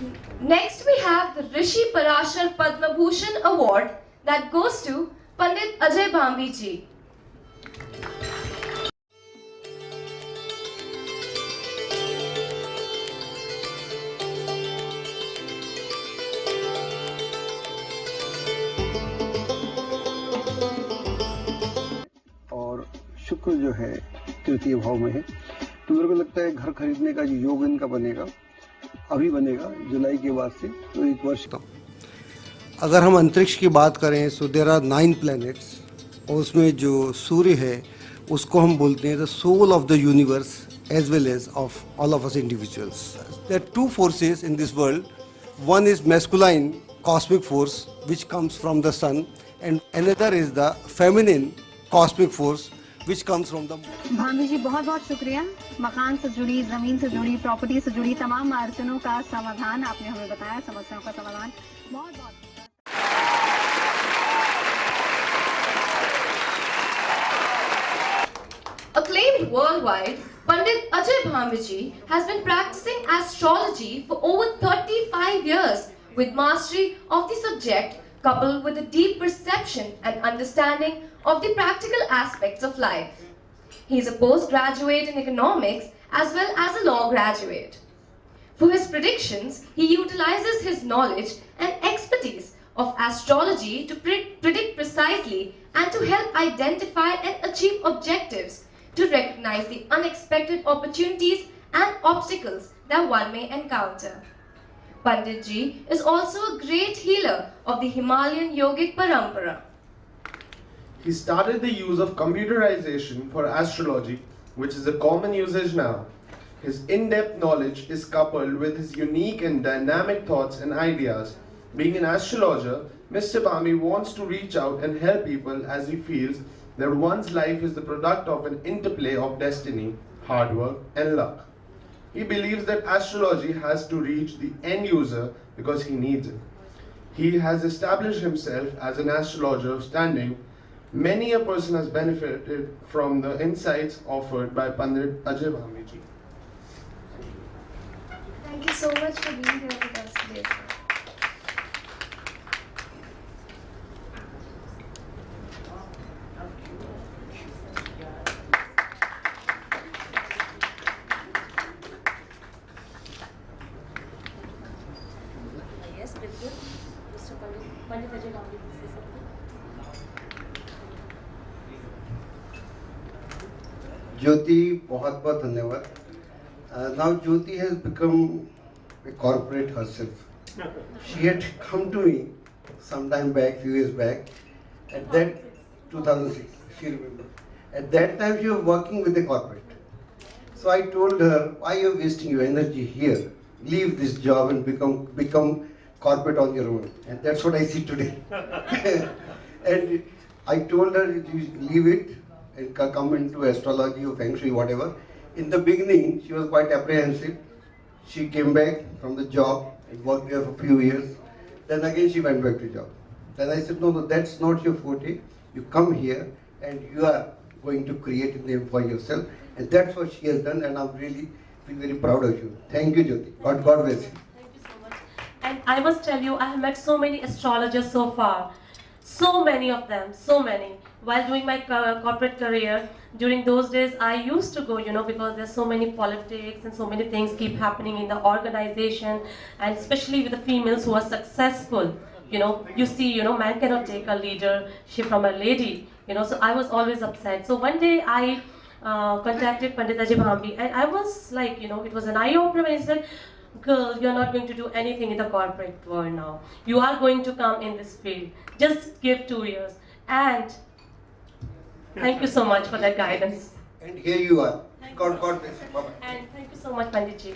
Next we have the Rishi Parashar Padma Bhushan Award that goes to Pandit Ajay Bhambi ji. और शुक्र जो है तृतीय भाव में है, तो मेरे को लगता है घर खरीदने का जो योग इनका बनेगा, अभी बनेगा जुलाई के बाद से, तो एक वर्ष का। अगर हम अंतरिक्ष की बात करें सो देयर आर 9 प्लैनेट्स, और उसमें जो सूर्य है उसको हम बोलते हैं the soul of the universe as well as of all of us individuals. There are 2 forces in this world, one is masculine cosmic force which comes from the sun, and another is the feminine cosmic force which comes from the moon. भाभी जी बहुत बहुत शुक्रिया। मकान से जुड़ी, जमीन से जुड़ी, प्रॉपर्टी से जुड़ी तमाम अड़चनों का समाधान आपने हमें बताया, समस्याओं का समाधान। बहुत बहुत Acclaimed worldwide, Pandit Ajay Bhambi ji has been practicing astrology for over 35 years with mastery of the subject coupled with a deep perception and understanding of the practical aspects of life. He is a postgraduate in economics as well as a law graduate. For his predictions, he utilizes his knowledge and expertise of astrology to predict precisely and to help identify and achieve objectives, to recognize the unexpected opportunities and obstacles that one may encounter. Pandit ji is also a great healer of the Himalayan yogic parampara. He started the use of computerization for astrology, which is a common usage now. His in-depth knowledge is coupled with his unique and dynamic thoughts and ideas. Being an astrologer, Mr. Bhambi wants to reach out and help people as he feels that one's life is the product of an interplay of destiny, hard work, and luck. He believes that astrology has to reach the end user because he needs it. He has established himself as an astrologer of standing. Many a person has benefited from the insights offered by Pandit Ajay Bhambi ji. Thank you so much for being here with us today. Yes, बिल्कुल। Mr. Pandit Ajay Bhambi से सबको। Jyoti, बहुत बहुत धन्यवाद। Now Jyoti has become a corporate herself. She had come to me some time back, few years back. At that 2006, she remembered. At that time, she was working with a corporate. So I told her, why are you wasting your energy here? Leave this job and become corporate on your own. And that's what I see today. And I told her, you leave it and come into astrology or feng shui, whatever. In the beginning, she was quite apprehensive. She came back from the job and worked there for a few years. Then again, she went back to job. Then I said, no, that's not your forte. You come here and you are going to create a name for yourself. And that's what she has done, and I'm really feel very proud of you. Thank you, Jyoti. God bless you. Thank you so much. And I must tell you, I have met so many astrologers so far. So many of them, so many. While doing my corporate career, during those days, I used to go, because there's so many politics and so many things keep happening in the organization, and especially with the females who are successful. You see, man cannot take a leadership from a lady, so I was always upset. So one day I contacted Pandit Ajay Bhambi, and I was like, it was an eye-opener when he said, girl, you're not going to do anything in the corporate world now. You are going to come in this field. Just give 2 years. And thank you so much for that guidance. And here you are. God bless you. Bye-bye. And thank you so much, Pandit ji.